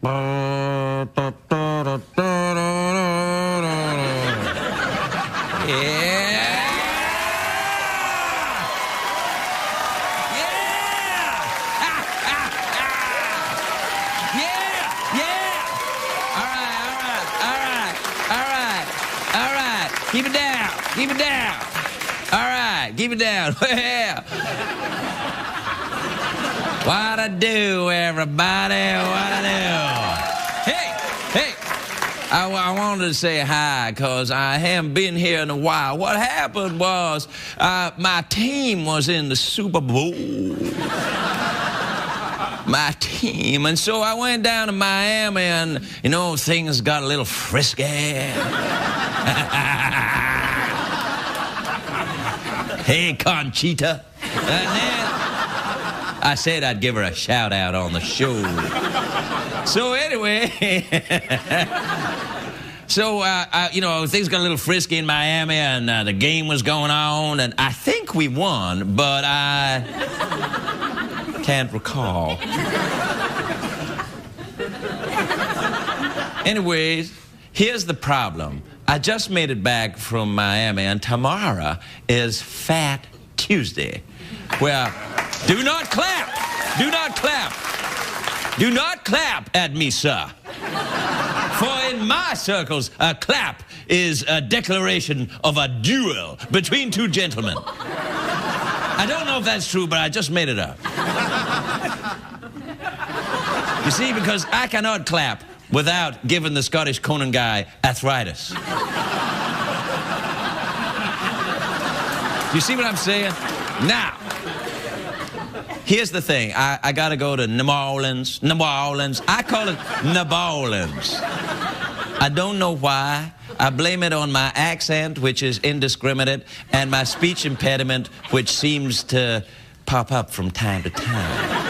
Keep it down. Keep it down. All right, keep it down. Well, what I do, everybody? What I do? Hey, I wanted to say hi because I haven't been here in a while. What happened was my team was in the Super Bowl. My team, and so I went down to Miami, and you know things got a little frisky. Hey, Conchita. And then I said I'd give her a shout out on the show. So anyway, you know, things got a little frisky in Miami, and the game was going on, and I think we won, but I can't recall. Anyways, here's the problem. I just made it back from Miami, and tomorrow is Fat Tuesday. Well, do not clap. Do not clap. Do not clap at me, sir. For in my circles, a clap is a declaration of a duel between two gentlemen. I don't know if that's true, but I just made it up. You see, because I cannot clap without giving the Scottish Conan guy arthritis. You see what I'm saying? Now, here's the thing. I gotta go to New Orleans. New Orleans. I call it New Orleans. I don't know why. I blame it on my accent, which is indiscriminate, and my speech impediment, which seems to pop up from time to time.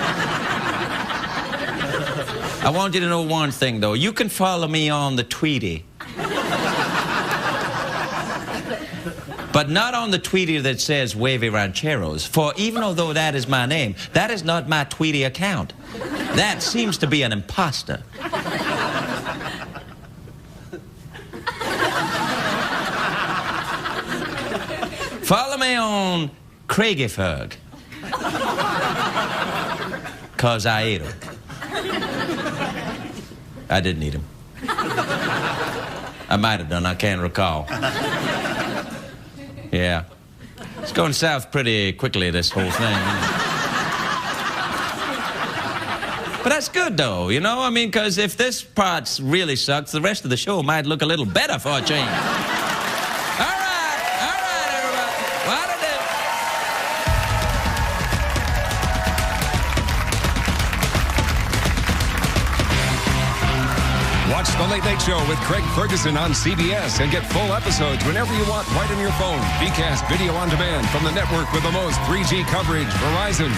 I want you to know one thing, though. You can follow me on the Tweety. But not on the Tweety that says Wavy Rancheros. For even although that is my name, that is not my Tweety account. That seems to be an imposter. Follow me on Craigie Ferg. 'Cause I ate him. I didn't eat him. I might have done, I can't recall. Yeah. It's going south pretty quickly, this whole thing. But that's good, though, you know? I mean, because if this part really sucks, the rest of the show might look a little better for a change. All right, everybody. What to do? Watch The Late Late Show with Craig Ferguson on CBS and get full episodes whenever you want right on your phone. VCast Video on Demand from the network with the most 3G coverage, Verizon.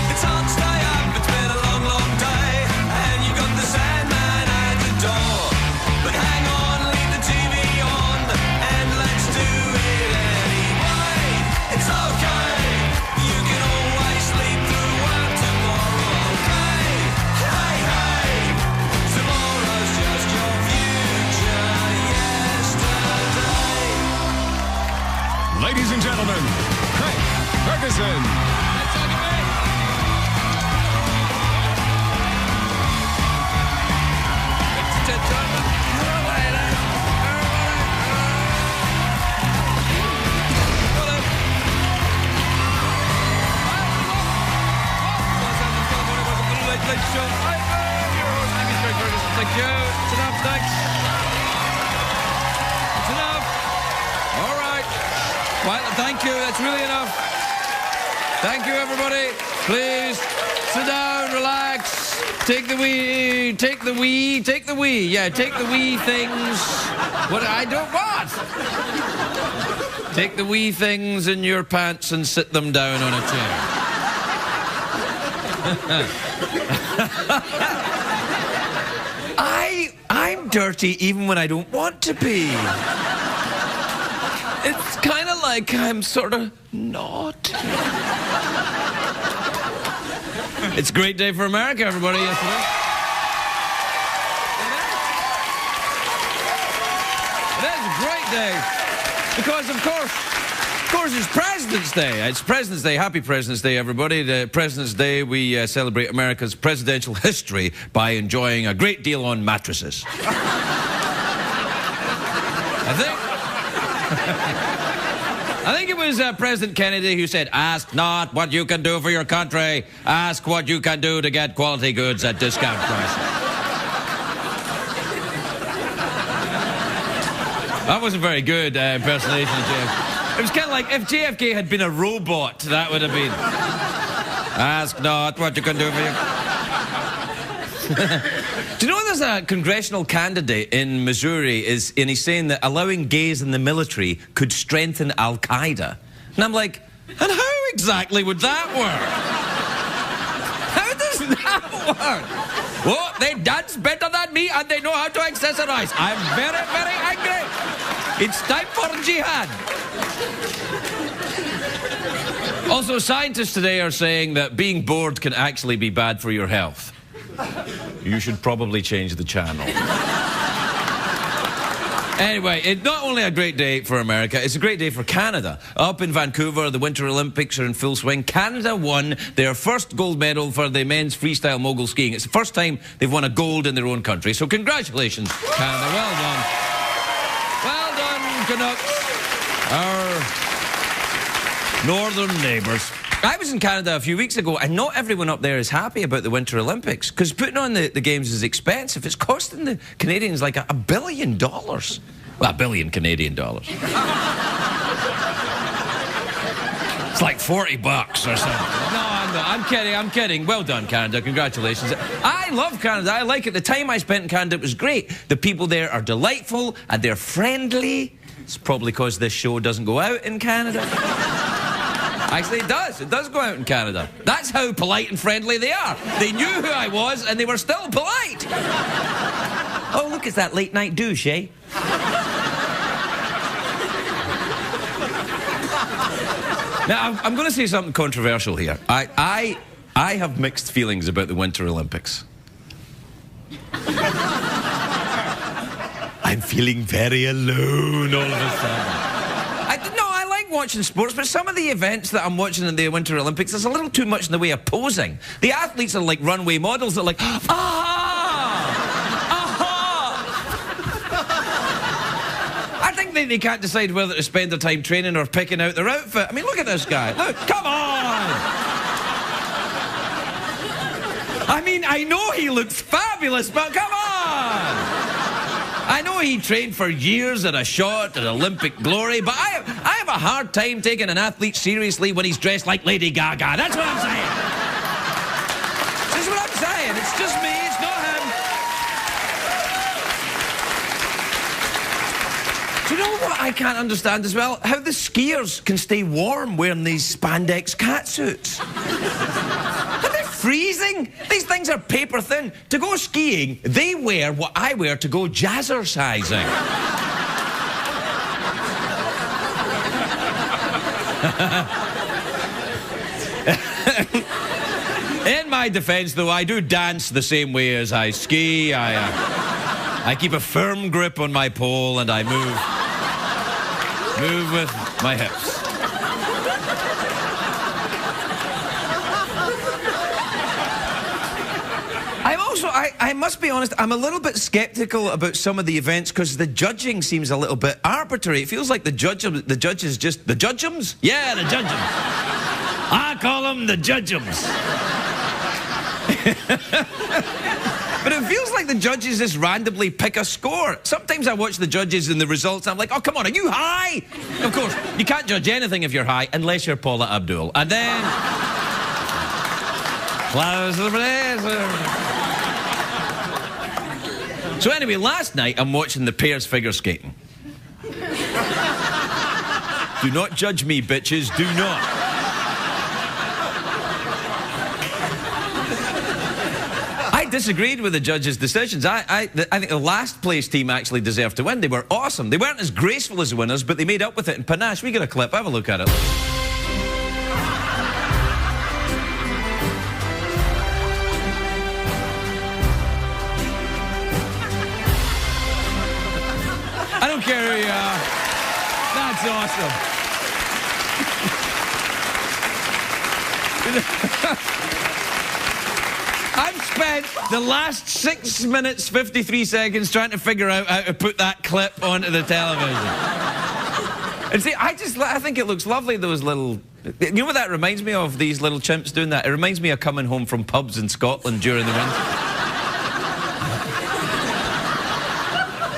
It's hard to stay up, it's been a long, long day, and you got the Sandman at the door. But hang on, leave the TV on, and let's do it anyway. It's okay. You can always sleep through work tomorrow, okay? Hey, hey, tomorrow's just your future yesterday. Ladies and gentlemen, Craig Ferguson. Thank you. It's enough, thanks. It's enough. All right. Well, thank you. That's really enough. Thank you, everybody. Please sit down, relax. Take the wee. Yeah, take the wee things. What I don't want. Take the wee things in your pants and sit them down on a chair. I'm dirty even when I don't want to be. It's kind of like like I'm sort of not. It's a great day for America, everybody, yesterday. It is a great day. Because, of course, it's President's Day. It's President's Day. Happy President's Day, everybody. The President's Day, we celebrate America's presidential history by enjoying a great deal on mattresses. I think it was President Kennedy who said, "Ask not what you can do for your country. Ask what you can do to get quality goods at discount prices." That wasn't very good impersonation of JFK. It was kind of like if JFK had been a robot, that would have been. Ask not what you can do for your... Do you know there's a congressional candidate in Missouri and he's saying that allowing gays in the military could strengthen Al-Qaeda? And I'm like, and how exactly would that work? How does that work? Oh, they dance better than me and they know how to accessorize. I'm very, very angry. It's time for jihad. Also, scientists today are saying that being bored can actually be bad for your health. You should probably change the channel. Anyway, it's not only a great day for America, it's a great day for Canada. Up in Vancouver, the Winter Olympics are in full swing. Canada won their first gold medal for the men's freestyle mogul skiing. It's the first time they've won a gold in their own country. So congratulations, Canada. Well done. Well done, Canucks. Our northern neighbours. I was in Canada a few weeks ago, and not everyone up there is happy about the Winter Olympics, because putting on the games is expensive. It's costing the Canadians like $1 billion. Well, $1 billion Canadian dollars. It's like $40 or something. No, I'm kidding. Well done, Canada. Congratulations. I love Canada. I like it. The time I spent in Canada was great. The people there are delightful, and they're friendly. It's probably because this show doesn't go out in Canada. Actually, it does. It does go out in Canada. That's how polite and friendly they are. They knew who I was, and they were still polite. Oh, look, it's that late-night douche, eh? Now, I'm going to say something controversial here. I have mixed feelings about the Winter Olympics. I'm feeling very alone all of a sudden. Watching sports, but some of the events that I'm watching in the Winter Olympics, there's a little too much in the way of posing. The athletes are like runway models that are like, I think they can't decide whether to spend their time training or picking out their outfit. I mean, look at this guy. Look, come on! I mean, I know he looks fabulous, but come on! I know he trained for years at a shot at Olympic glory, but I have a hard time taking an athlete seriously when he's dressed like Lady Gaga. That's what I'm saying. That's what I'm saying. It's just me. It's not him. Do you know what I can't understand as well? How the skiers can stay warm wearing these spandex catsuits. Freezing? These things are paper thin. To go skiing, they wear what I wear to go jazzercising. In my defense, though, I do dance the same way as I ski. I keep a firm grip on my pole and I move with my hips. I must be honest, I'm a little bit sceptical about some of the events because the judging seems a little bit arbitrary. It feels like the judges just... The judgeums? Yeah, the judgeums. I call them the judgeums. But it feels like the judges just randomly pick a score. Sometimes I watch the judges and the results and I'm like, oh, come on, are you high? Of course, you can't judge anything if you're high unless you're Paula Abdul. And then... Close the place. So anyway, last night I'm watching the pairs figure skating. Do not judge me, bitches. Do not. disagreed with the judges' decisions. I think the last place team actually deserved to win. They were awesome. They weren't as graceful as the winners, but they made up with it in panache. We got a clip. Have a look at it. I don't care who you are. That's awesome. I've spent the last 6 minutes, 53 seconds trying to figure out how to put that clip onto the television. And see, I think it looks lovely, those little... You know what that reminds me of, these little chimps doing that? It reminds me of coming home from pubs in Scotland during the winter.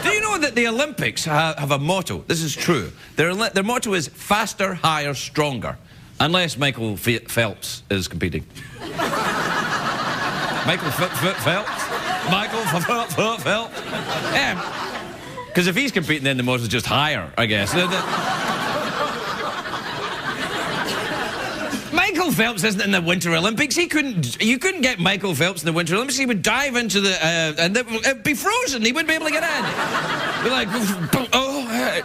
Do you know that the Olympics have a motto? This is true. Their motto is faster, higher, stronger. Unless Michael Phelps is competing. Michael Phelps? Michael Phelps? Because if he's competing, then the motto is just higher, I guess. Michael Phelps isn't in the Winter Olympics. You couldn't get Michael Phelps in the Winter Olympics. He would dive into the... and it'd be frozen. He wouldn't be able to get in. Be like, oh, hey.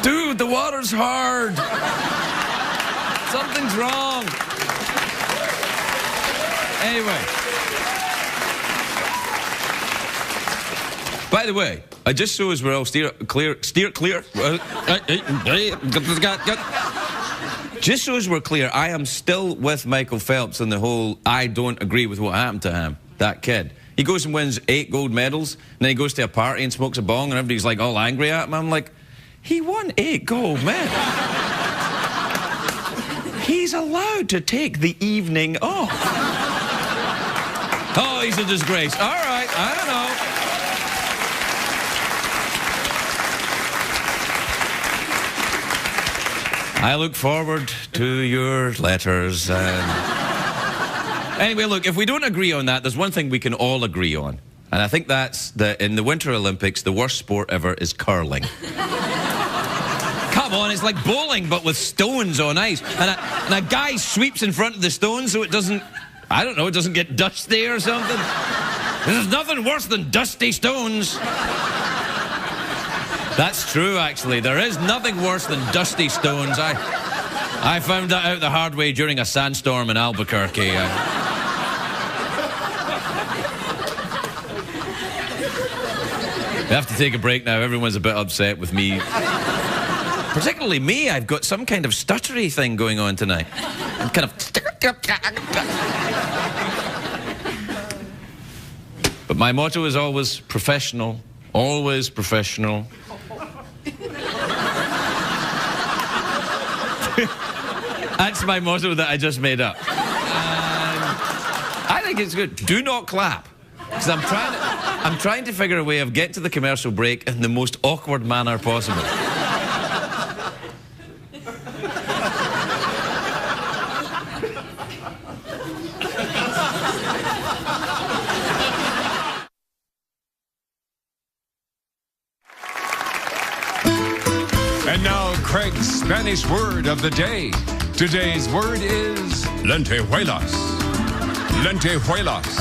Dude, the water's hard. Something's wrong. Anyway. By the way, I just so as we're all steer clear. Just so as we're clear, I am still with Michael Phelps in the whole I don't agree with what happened to him, that kid. He goes and wins 8 gold medals, and then he goes to a party and smokes a bong, and everybody's like all angry at him. I'm like, he won 8 gold medals. He's allowed to take the evening off. Oh, he's a disgrace. All right, I don't know. I look forward to your letters. Anyway, look, if we don't agree on that, there's one thing we can all agree on. And I think that's that in the Winter Olympics, the worst sport ever is curling. Come on, it's like bowling, but with stones on ice. And a guy sweeps in front of the stones so it doesn't, I don't know, it doesn't get dusty or something. There's nothing worse than dusty stones. That's true, actually. There is nothing worse than dusty stones. I found that out the hard way during a sandstorm in Albuquerque. We have to take a break now. Everyone's a bit upset with me. Particularly me. I've got some kind of stuttery thing going on tonight. I'm kind of... But my motto is always professional. Always professional. That's my motto that I just made up. I think it's good. Do not clap. Because I'm trying to figure a way of getting to the commercial break in the most awkward manner possible. And now, Craig's Spanish word of the day. Today's word is lentejuelas. Lentejuelas.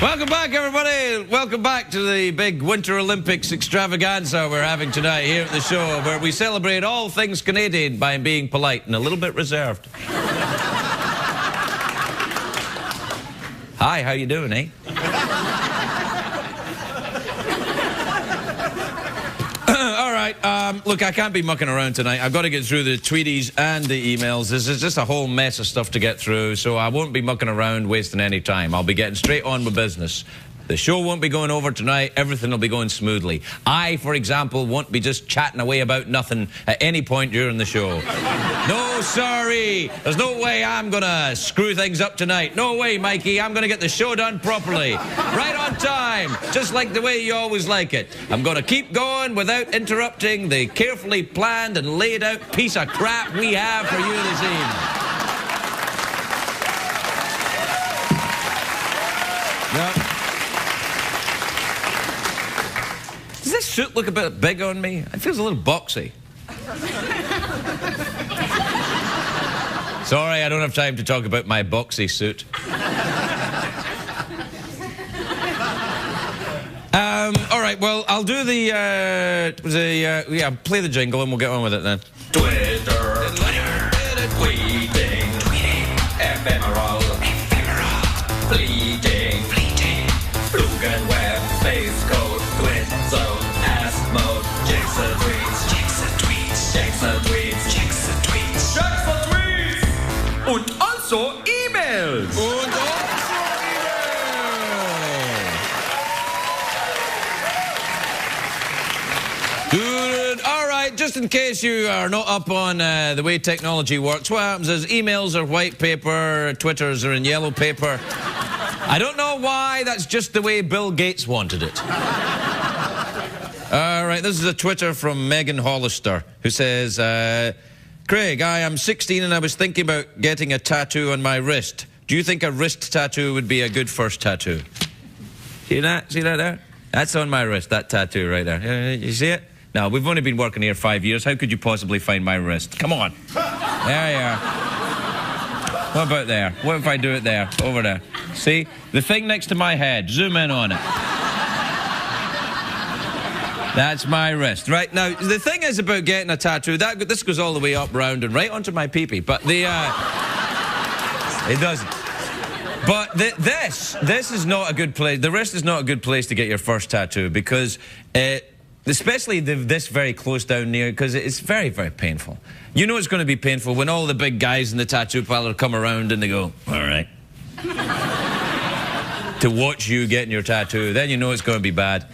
Welcome back, everybody. Welcome back to the big Winter Olympics extravaganza we're having tonight here at the show, where we celebrate all things Canadian by being polite and a little bit reserved. Hi, how you doing, eh? All right, look, I can't be mucking around tonight. I've got to get through the tweeties and the emails. This is just a whole mess of stuff to get through, so I won't be mucking around, wasting any time. I'll be getting straight on with business. The show won't be going over tonight. Everything will be going smoothly. I, for example, won't be just chatting away about nothing at any point during the show. No, sorry. There's no way I'm going to screw things up tonight. No way, Mikey. I'm going to get the show done properly. Right on time. Just like the way you always like it. I'm going to keep going without interrupting the carefully planned and laid out piece of crap we have for you this evening. Yep. Does this suit look a bit big on me? It feels a little boxy. Sorry, I don't have time to talk about my boxy suit. All right, well, I'll do yeah, play the jingle and we'll get on with it then. Twitter, tweeting, ephemeral, fleeting, flug and web, space code, twit zone, ass mode, Jackson tweets, und also E-Mails. Good. All right, just in case you are not up on the way technology works, what happens is emails are white paper, Twitters are in yellow paper. I don't know why, that's just the way Bill Gates wanted it. All right, this is a Twitter from Megan Hollister, who says, Craig, I am 16 and I was thinking about getting a tattoo on my wrist. Do you think a wrist tattoo would be a good first tattoo? See that? See that there? That's on my wrist, that tattoo right there. You see it? No, we've only been working here 5 years. How could you possibly find my wrist? Come on. There you are. What about there? What if I do it there? Over there. See? The thing next to my head. Zoom in on it. That's my wrist. Right, now, the thing is about getting a tattoo, this goes all the way up, round, and right onto my pee-pee, but it doesn't. But this is not a good place. The wrist is not a good place to get your first tattoo because, especially this very close down near, because it's very, very painful. You know it's going to be painful when all the big guys in the tattoo parlor come around and they go, all right, to watch you getting your tattoo. Then you know it's going to be bad.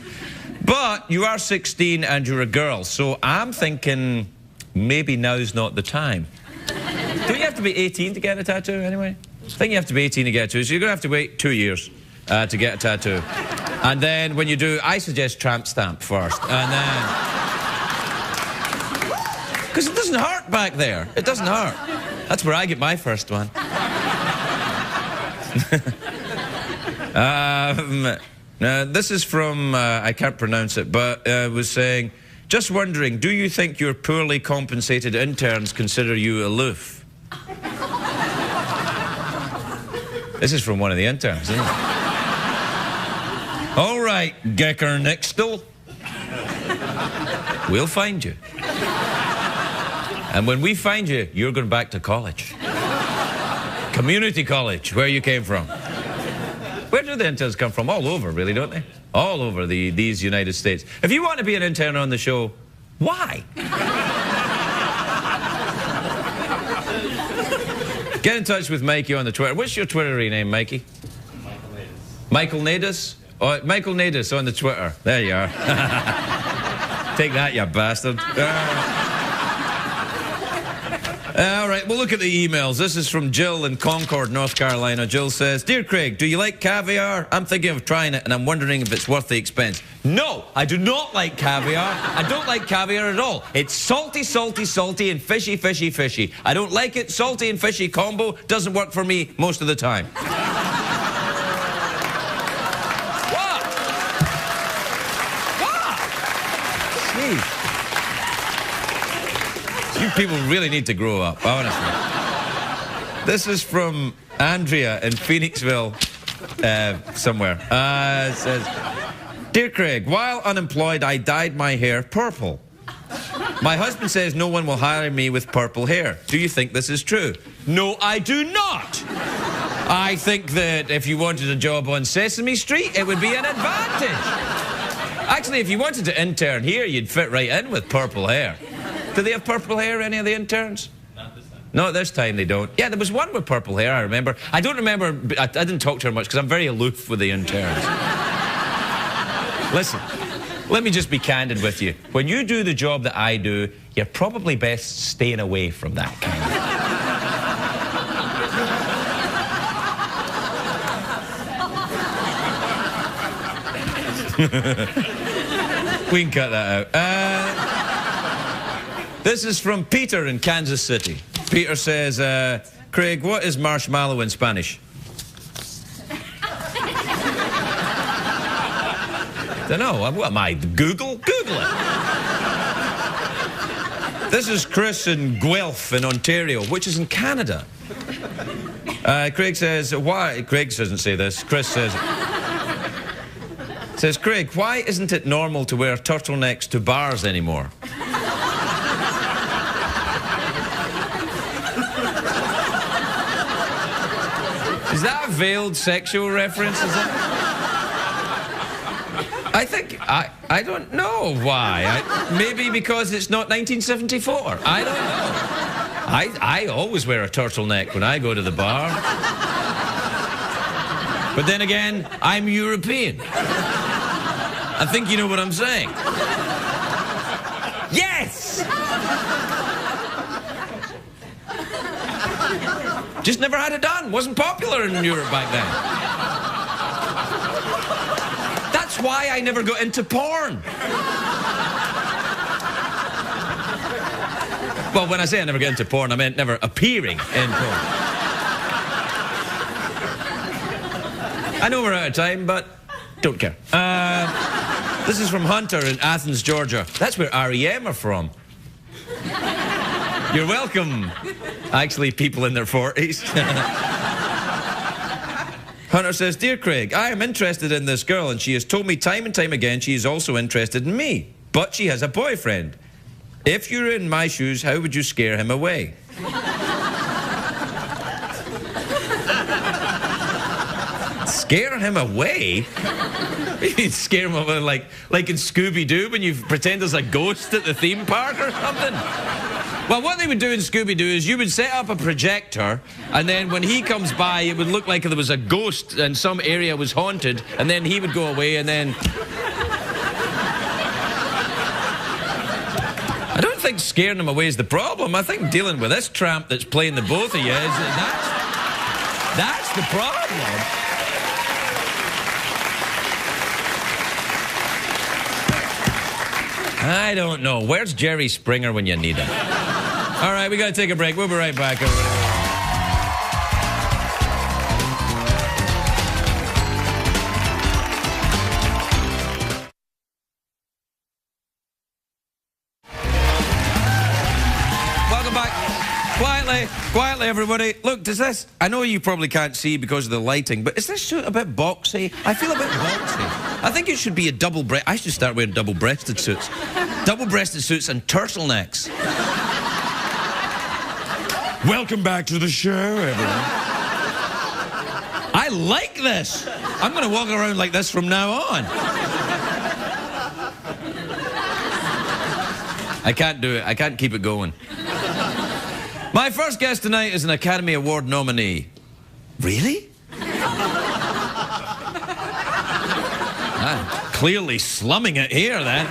But you are 16 and you're a girl, so I'm thinking maybe now's not the time. Don't you have to be 18 to get a tattoo anyway? I think you have to be 18 to get a tattoo, so you're going to have to wait 2 years to get a tattoo. And then when you do, I suggest tramp stamp first. And then... Because it doesn't hurt back there. It doesn't hurt. That's where I get my first one. This is from, I can't pronounce it, but was saying, just wondering, do you think your poorly compensated interns consider you aloof? This is from one of the interns, isn't it? All right, Gecker Nixtel. We'll find you. And when we find you, you're going back to college. Community college, where you came from. Where do the interns come from? All over, really, don't they? All over these United States. If you want to be an intern on the show, why? Get in touch with Mikey on the Twitter. What's your Twitter name, Mikey? Michael Nadis? Oh, Michael Nadis on the Twitter. There you are. Take that, you bastard. All right, we'll look at the emails. This is from Jill in Concord, North Carolina. Jill says, Dear Craig, do you like caviar? I'm thinking of trying it, and I'm wondering if it's worth the expense. No, I do not like caviar. I don't like caviar at all. It's salty, salty, salty, and fishy, fishy, fishy. I don't like it. Salty and fishy combo doesn't work for me most of the time. What? What? Jeez. You people really need to grow up, honestly. This is from Andrea in Phoenixville, somewhere. It says, Dear Craig, while unemployed, I dyed my hair purple. My husband says no one will hire me with purple hair. Do you think this is true? No, I do not. I think that if you wanted a job on Sesame Street, it would be an advantage. Actually, if you wanted to intern here, you'd fit right in with purple hair. Do they have purple hair, any of the interns? Not this time. No, this time they don't. Yeah, there was one with purple hair, I remember. I don't remember, I didn't talk to her much because I'm very aloof with the interns. Listen, let me just be candid with you. When you do the job that I do, you're probably best staying away from that kind. We can cut that out. This is from Peter in Kansas City. Peter says, Craig, what is marshmallow in Spanish? Don't know. What am I, Google? Google it. This is Chris in Guelph in Ontario, which is in Canada. Craig says, why? Craig doesn't say this. Chris says it. Says, Craig, why isn't it normal to wear turtlenecks to bars anymore? Is that a veiled sexual reference? Is it? I think, I don't know why. Maybe because it's not 1974. I don't know. I always wear a turtleneck when I go to the bar. But then again, I'm European. I think you know what I'm saying. Yes! Just never had it done. Wasn't popular in Europe back then. That's why I never got into porn. Well, when I say I never got into porn, I meant never appearing in porn. I know we're out of time, but don't care. This is from Hunter in Athens, Georgia. That's where R.E.M. are from. You're welcome. Actually, people in their 40s. Hunter says, Dear Craig, I am interested in this girl, and she has told me time and time again she is also interested in me. But she has a boyfriend. If you're in my shoes, how would you scare him away? Scare him away? You'd scare him away like in Scooby-Doo when you pretend there's a ghost at the theme park or something? Well, what they would do in Scooby-Doo is you would set up a projector, and then when he comes by, it would look like there was a ghost and some area was haunted, and then he would go away, and then... I don't think scaring him away is the problem. I think dealing with this tramp that's playing the both of you that's the problem. I don't know. Where's Jerry Springer when you need him? All right, we got to take a break. We'll be right back. Welcome back. Quietly, everybody. Look, does this... I know you probably can't see because of the lighting, but is this suit a bit boxy? I feel a bit boxy. I think it should be a double-breast... I should start wearing double-breasted suits. Double-breasted suits and turtlenecks. Welcome back to the show, everyone. I like this. I'm going to walk around like this from now on. I can't do it. I can't keep it going. My first guest tonight is an Academy Award nominee. Really? I'm clearly slumming it here, then.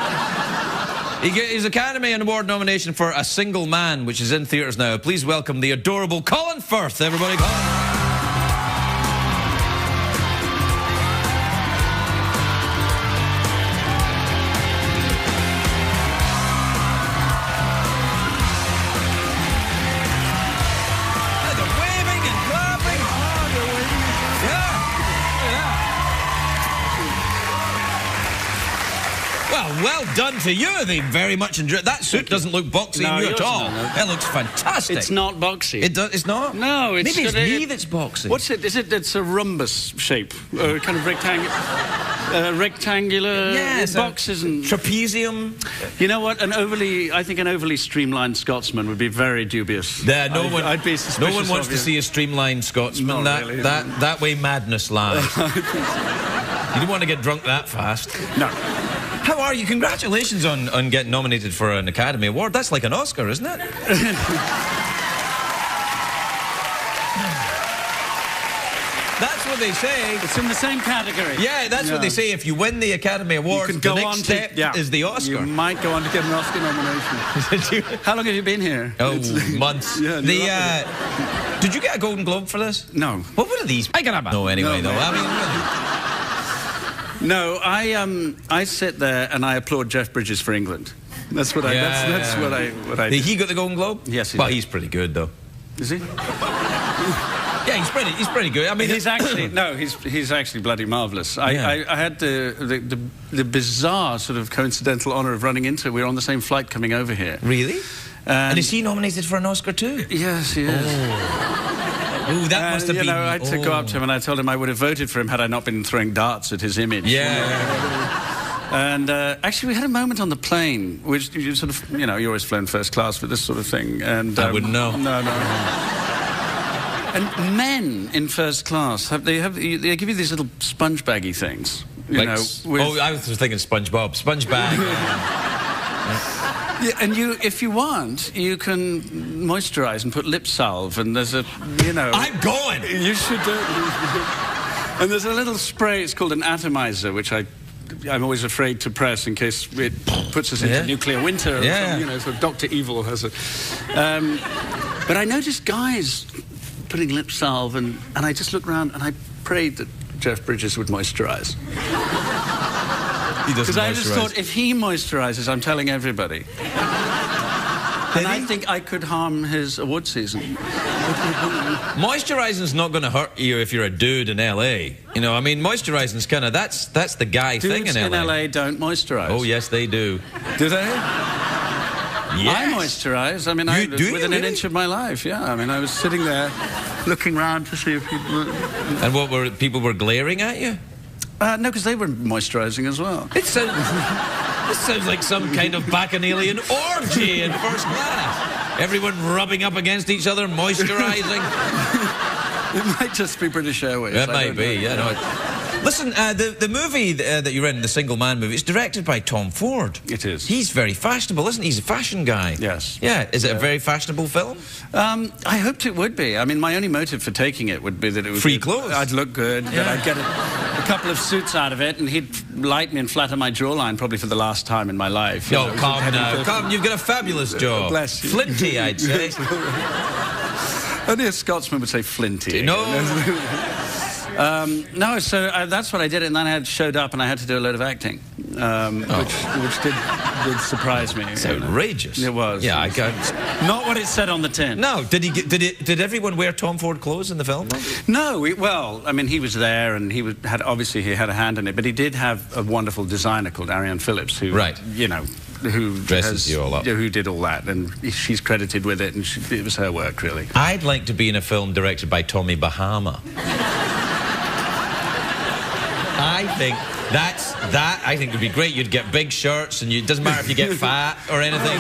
He's Academy Award nomination for A Single Man, which is in theatres now. Please welcome the adorable Colin Firth, everybody. Colin. Well done to you. They very much enjoy it. That suit doesn't look boxy on you at all. It looks fantastic. It's not boxy. It's not? No, it's... Maybe it's me that's boxy. What's it? Is it... It's a rhombus shape. Kind of rectangular... Yeah, box isn't... Trapezium. You know what? I think an overly streamlined Scotsman would be very dubious. Yeah, I'd be suspicious. No one wants to see a streamlined Scotsman. That way madness lies. You don't want to get drunk that fast. No. How are you? Congratulations on getting nominated for an Academy Award. That's like an Oscar, isn't it? That's what they say. It's in the same category. Yeah, that's what they say. If you win the Academy Award, the next step is the Oscar. You might go on to get an Oscar nomination. How long have you been here? Oh, months. Yeah, did you get a Golden Globe for this? No. What are these? I got no anyway, though. I mean... No, I sit there and I applaud Jeff Bridges for England. That's what that's what I do. He got the Golden Globe? Yes, he Well, did. he's pretty good, though. Is he? Yeah, he's pretty good. I mean, He's actually he's actually bloody marvellous. I had the bizarre sort of coincidental honour of running into. We were on the same flight coming over here. Really? And is he nominated for an Oscar too? Yes, he is. Ooh, that must have been... I had to go up to him and I told him I would have voted for him had I not been throwing darts at his image. Yeah. And actually, we had a moment on the plane, which you sort of, you're always flown first class for this sort of thing. And I wouldn't know. No. And men in first class, they give you these little sponge baggy things. I was thinking SpongeBob. Sponge bag. Yeah, and if you want, you can moisturise and put lip salve, and there's a, I'm going! You should do it. And there's a little spray, it's called an atomizer, which I'm always afraid to press in case it puts us into nuclear winter. Or so Dr. Evil has a... but I noticed guys putting lip salve, and I just looked around and I prayed that Jeff Bridges would moisturise. Because I just thought, if he moisturises, I'm telling everybody. And I think I could harm his award season. Moisturising's not going to hurt you if you're a dude in LA. I mean, moisturising's kind of, that's the guy thing in LA. Dudes in LA don't moisturise. Oh, yes, they do. Do they? Yes. I moisturise. I mean, within an inch of my life, yeah. I mean, I was sitting there looking round to see if people... And people were glaring at you? No, because they were moisturising as well. This sounds like some kind of bacchanalian orgy in first class. Everyone rubbing up against each other, moisturising. It might just be British Airways. It might be, yeah. No, listen, the movie that you're in, the Single Man movie, it's directed by Tom Ford. It is. He's very fashionable, isn't he? He's a fashion guy. Yes. Yeah. Is it a very fashionable film? I hoped it would be. I mean, my only motive for taking it would be that it would free clothes. I'd look good, that I'd get a couple of suits out of it, and he'd light me and flatter my jawline probably for the last time in my life. Oh, calm now. Calm, you've got a fabulous jaw. Bless you. Flinty, I'd say. Only a Scotsman would say flinty. No. No, so that's what I did, and then I showed up and I had to do a load of acting, which did surprise me. It's outrageous. It was. Yeah, I can't. Not what it said on the tin. No, did everyone wear Tom Ford clothes in the film? No, well, I mean, he was there, and he had a hand in it, but he did have a wonderful designer called Ariane Phillips, who, who dresses you all up, who did all that, and she's credited with it, and it was her work, really. I'd like to be in a film directed by Tommy Bahama. I think would be great. You'd get big shirts, and it doesn't matter if you get fat or anything.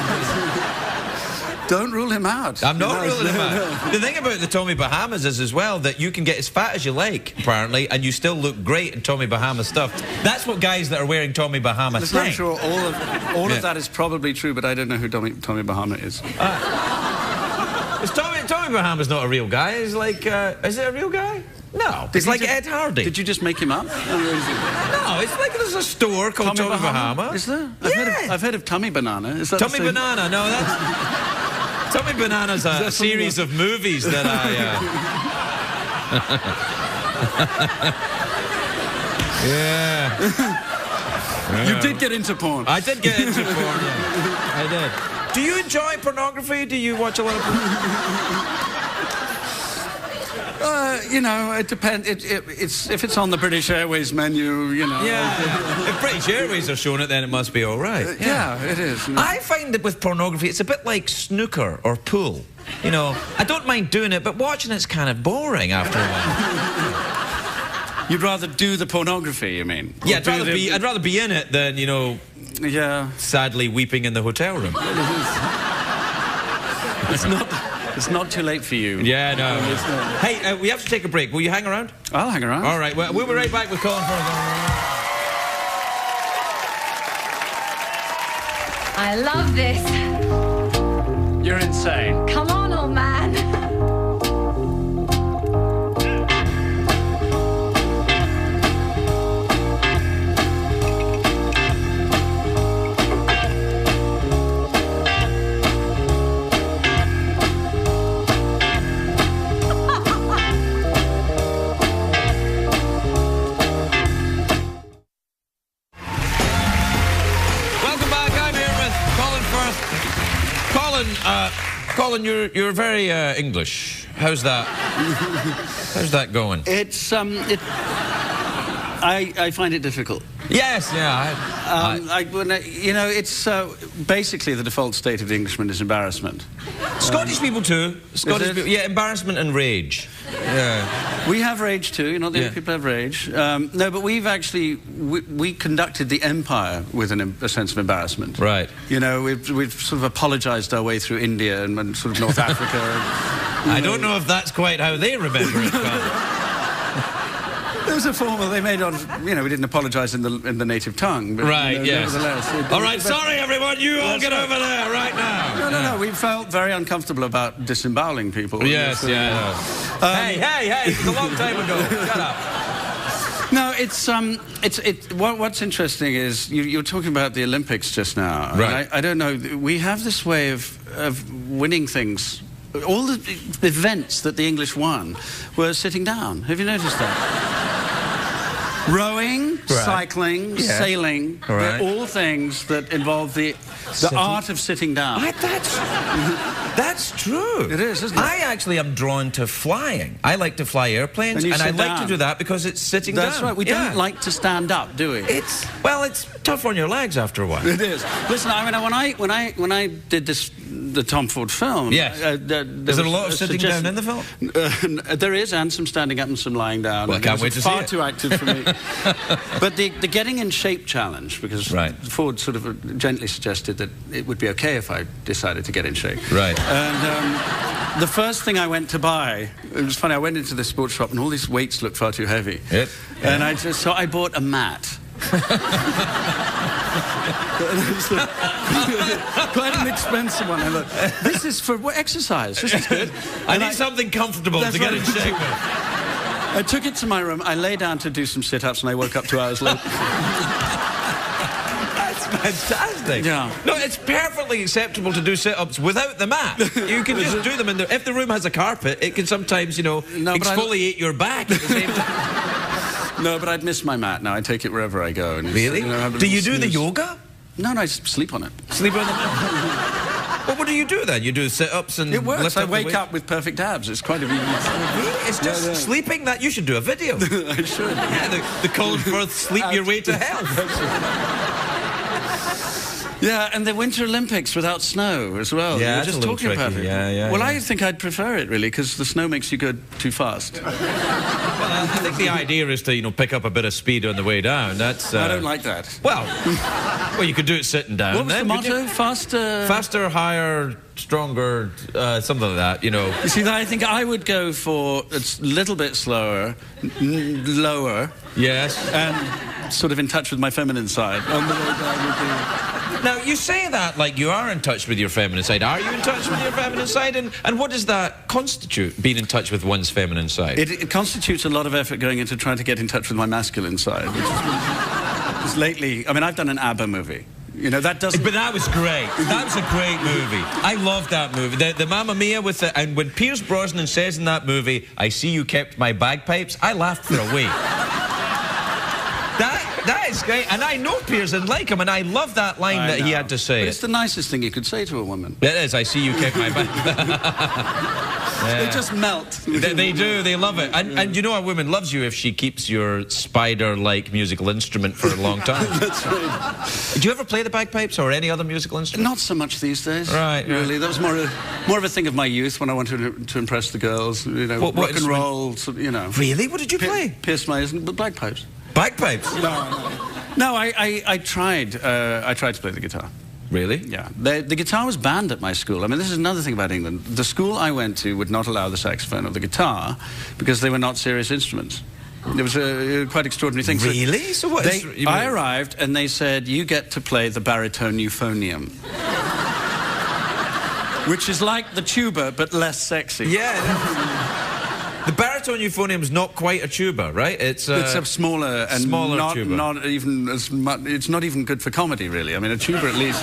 Don't rule him out. I'm not ruling him out. The thing about the Tommy Bahamas is as well that you can get as fat as you like, apparently, and you still look great in Tommy Bahama stuff. That's what guys that are wearing Tommy Bahama think. I'm sure all of that is probably true, but I don't know who Tommy Bahama is. Tommy Bahama's not a real guy. He's like, is it a real guy? No, it's like Ed Hardy. Did you just make him up? No, it's like there's a store called Tommy Bahama. Is there? Yeah. I've heard of Tommy Banana. Is that Tommy Banana? No, that's... Tommy Banana's a series of movies that I... Yeah. You did get into porn. I did get into porn, yeah. I did. Do you enjoy pornography? Do you watch a lot of porn? It depends. If it's on the British Airways menu, Yeah. If British Airways are showing it, then it must be all right. Yeah, it is. I find that with pornography, it's a bit like snooker or pool. I don't mind doing it, but watching it's kind of boring after a while. You'd rather do the pornography, you mean? Yeah, I'd rather be in it than, sadly weeping in the hotel room. It's not too late for you. Yeah, no. Hey, we have to take a break. Will you hang around? I'll hang around. All right, well, we'll be right back with Colin Firth. I love this. You're insane. Come on, old man. Colin, you're very English. How's that? How's that going? It's I find it difficult. Yes, yeah. You know, it's basically the default state of the Englishman is embarrassment. Scottish people too. Scottish people, yeah, embarrassment and rage. Yeah. We have rage too. You know, the people have rage. No, but we've actually we conducted the empire with a sense of embarrassment. Right. You know, we've sort of apologised our way through India and sort of North Africa. I don't know if that's quite how they remember it. There was a formal they made on, you know, we didn't apologise in the native tongue. But, right, you know, yes. Nevertheless. All right, sorry everyone, you all get over there right now. No, we felt very uncomfortable about disemboweling people. Yes, yeah. Hey, it's a long time ago. Shut up. No, what's interesting is you were talking about the Olympics just now. Right. I don't know, we have this way of winning things. All the events that the English won were sitting down. Have you noticed that? Rowing, cycling, sailing, they're all things that involve the art of sitting down. That's true. It is, isn't it? I actually am drawn to flying. I like to fly airplanes, and I like to do that because it's sitting down. That's right. We don't like to stand up, do we? It's tough on your legs after a while. It is. Listen, I mean, when I did the Tom Ford film, yes. Is there a lot of sitting down in the film? There is, and some standing up and some lying down. Well, I can't wait to see it. Far too active for me. But the getting in shape challenge, because Ford sort of gently suggested that it would be okay if I decided to get in shape. Right. And the first thing I went to buy, it was funny, I went into the sports shop and all these weights looked far too heavy. Yep. And I bought a mat. Quite an expensive one. I thought, this is for exercise. This is good. I need something comfortable to get in shape with. I took it to my room. I lay down to do some sit-ups, and I woke up 2 hours later. That's fantastic. Yeah. No, it's perfectly acceptable to do sit-ups without the mat. You can just do them if the room has a carpet. It can sometimes, you know, exfoliate your back at the same time. No, but I'd miss my mat now. I take it wherever I go. And really? You know, do you do the yoga? No, I sleep on it. Sleep on the mat? Well, what do you do then? You do sit-ups and it works. Lift I wake up with perfect abs. It's quite a... Really? It's just sleeping that... You should do a video. I should. Yeah, the Colin Firth sleep your way to health. Yeah, and the Winter Olympics without snow as well. Yeah, we were just talking about it. Well, I think I'd prefer it, really, because the snow makes you go too fast. Well, I think the idea is to, you know, pick up a bit of speed on the way down. That's... I don't like that. Well, you could do it sitting down. What was the motto? Faster, higher, stronger, something like that, you know. You see, I think I would go for a little bit slower, lower. Yes. And sort of in touch with my feminine side. On the way down. Now, you say that like you are in touch with your feminine side. Are you in touch with your feminine side? And what does that constitute, being in touch with one's feminine side? It constitutes a lot of effort going into trying to get in touch with my masculine side. Because lately, I mean, I've done an ABBA movie. You know, that doesn't... But that was great. That was a great movie. I loved that movie. The Mamma Mia with the... And when Pierce Brosnan says in that movie, "I see you kept my bagpipes," I laughed for a week. That is great, and I know Pierce and like him, and I love that line that he had to say. But it's the nicest thing you could say to a woman. It is. "I see you kept my back." They just melt. They do. They love it. And you know a woman loves you if she keeps your spider-like musical instrument for a long time. That's right. Do you ever play the bagpipes or any other musical instrument? Not so much these days. Right. Really. That was more of a thing of my youth when I wanted to impress the girls. You know, rock and roll, you know. Really? What did you play? Pierce my ears, but bagpipes. Bagpipes? No, I tried to play the guitar. Really? Yeah. The guitar was banned at my school. I mean, this is another thing about England. The school I went to would not allow the saxophone or the guitar because they were not serious instruments. It was a quite extraordinary thing. Really? So what? I arrived and they said, "You get to play the baritone euphonium." Which is like the tuba, but less sexy. Yeah. The baritone euphonium is not quite a tuba, right? It's a smaller and tuba. Not even as much. It's not even good for comedy, really. I mean, a tuba at least.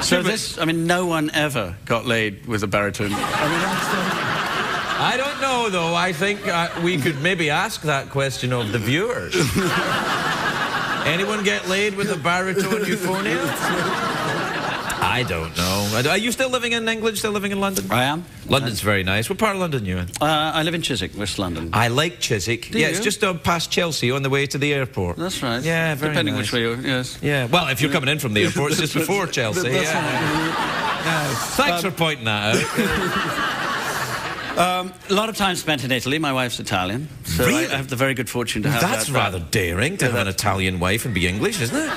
So I mean, no one ever got laid with a baritone. I don't know, though. I think we could maybe ask that question of the viewers. Anyone get laid with a baritone euphonium? I don't know. Are you still living in England? Still living in London? I am. London's very nice. What part of London are you in? I live in Chiswick, West London. I like Chiswick. Do yeah, you? it's just past Chelsea on the way to the airport. That's right. Yeah, very Depending nice. which way you're, yes. Yeah, well, if you're coming in from the airport, it's just before Chelsea. That's Yeah. Thanks for pointing that out. A lot of time spent in Italy. My wife's Italian. So Really? I have the very good fortune to have That's that. rather daring to have an Italian wife and be English, isn't it?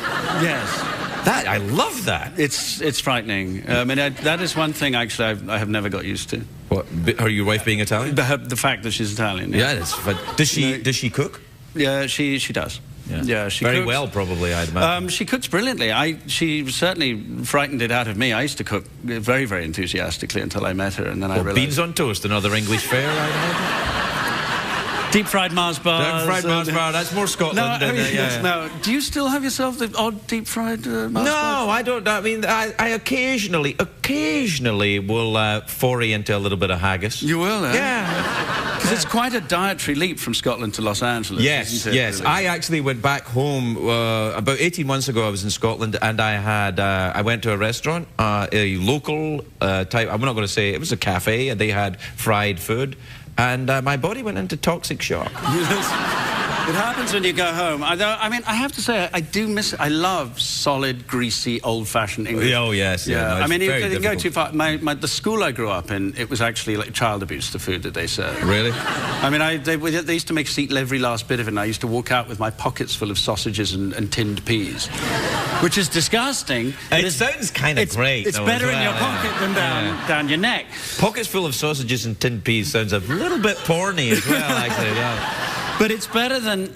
Yes. I love that. It's frightening. I mean, that is one thing, actually, I have never got used to. What? Are your wife being Italian? The fact that she's Italian. Yeah, that's fun. Does she cook? Yeah, she does. Yeah, she very cooks. well, probably, I'd imagine. She cooks brilliantly. She certainly frightened it out of me. I used to cook very, very enthusiastically until I met her, and then I realized... beans on toast, another English fare, I'd imagine. Deep-fried Mars bars. Deep-fried Mars bar, that's more Scotland. No, do you still have yourself the odd deep-fried Mars bar? No, I don't. I mean, I occasionally will foray into a little bit of haggis. You will, eh? Yeah. Because it's quite a dietary leap from Scotland to Los Angeles, isn't it, yes. really? I actually went back home about 18 months ago. I was in Scotland, and I went to a restaurant, a local type. I'm not going to say it was a cafe, and they had fried food, and my body went into toxic shock. It happens when you go home. I mean, I have to say, I do miss it. I love solid, greasy, old-fashioned English. Oh, yes. Yeah. No, I mean, you can go too far. The school I grew up in, it was actually like child abuse, the food that they served. Really? I mean, they used to make us eat every last bit of it, and I used to walk out with my pockets full of sausages and tinned peas, which is disgusting. It sounds kind of great. It's better in your pocket than down your neck. Pockets full of sausages and tinned peas sounds a little bit porny as well, actually. Yeah. But it's better than...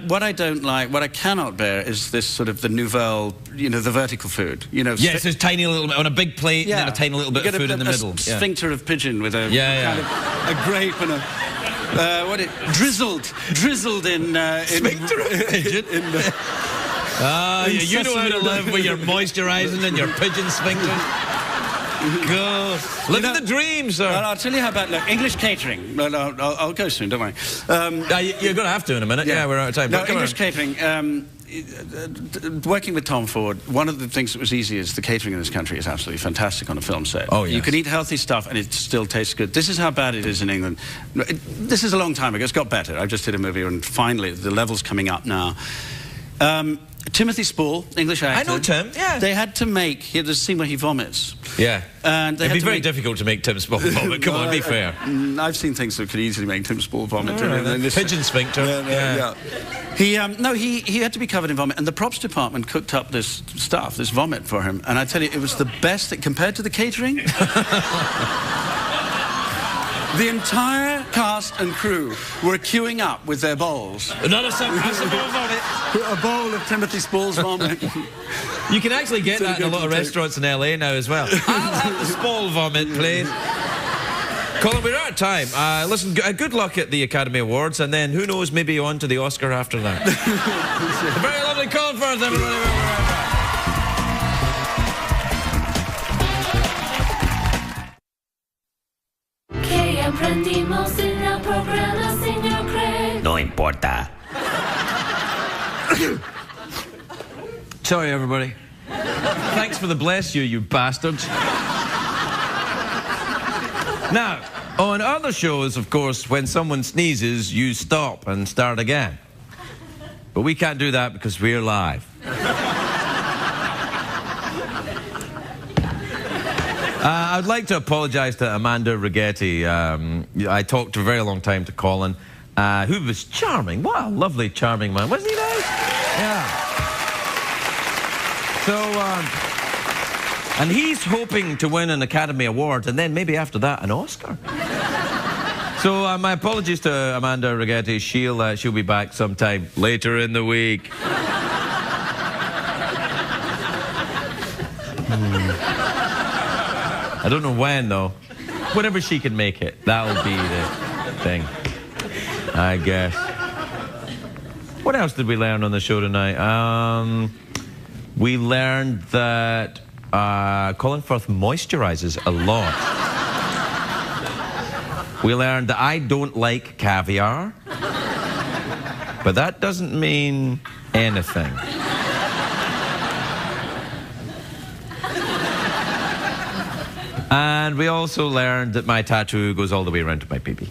what I don't like, what I cannot bear is this sort of the nouvelle, the vertical food. Yes, it's tiny little bit on a big plate and then a tiny little bit of food in the middle. A sphincter of pigeon with a kind of a grape and a... drizzled in... sphincter of pigeon? You know how to live with your moisturising and your pigeon sphincter. Go. Live in the dream, sir. I'll tell you how about English catering. I'll go soon, don't worry. You're going to have to in a minute. Yeah, we're out of time. No, English catering. Working with Tom Ford, one of the things that was easy is the catering in this country is absolutely fantastic on a film set. Oh, yes. You can eat healthy stuff and it still tastes good. This is how bad it is in England. This is a long time ago. It's got better. I just did a movie and finally the level's coming up now. Timothy Spall, English actor. I know Tim, yeah. They had to make... There's a scene where he vomits. Yeah. And it'd be very difficult to make Tim Spall vomit. Come on, be fair. I've seen things that could easily make Tim Spall vomit. Pigeon sphincter. Yeah. He had to be covered in vomit, and the props department cooked up this stuff, this vomit for him. And I tell you, it was the best thing compared to the catering. The entire cast and crew were queuing up with their bowls. Another vomit. A bowl of Timothy Spall's vomit. You can actually get that in a lot of restaurants in LA now as well. I'll have the Spall vomit, please. Colin, we're out of time. Listen, good luck at the Academy Awards, and then who knows, maybe on to the Oscar after that. The very lovely Colin Firth, everybody. Aprendimos en el programa, señor Craig. No importa. Sorry, everybody. Thanks for the bless you bastards. Now, on other shows, of course, when someone sneezes, you stop and start again. But we can't do that because we're live. I'd like to apologise to Amanda Righetti. I talked for a very long time to Colin, who was charming. What a lovely, charming man. Wasn't he nice? Yeah. So, and he's hoping to win an Academy Award, and then maybe after that, an Oscar. So, my apologies to Amanda Righetti. She'll be back sometime later in the week. I don't know when, though. Whenever she can make it, that'll be the thing, I guess. What else did we learn on the show tonight? We learned that Colin Firth moisturizes a lot. We learned that I don't like caviar, but that doesn't mean anything. And we also learned that my tattoo goes all the way around to my pee-pee.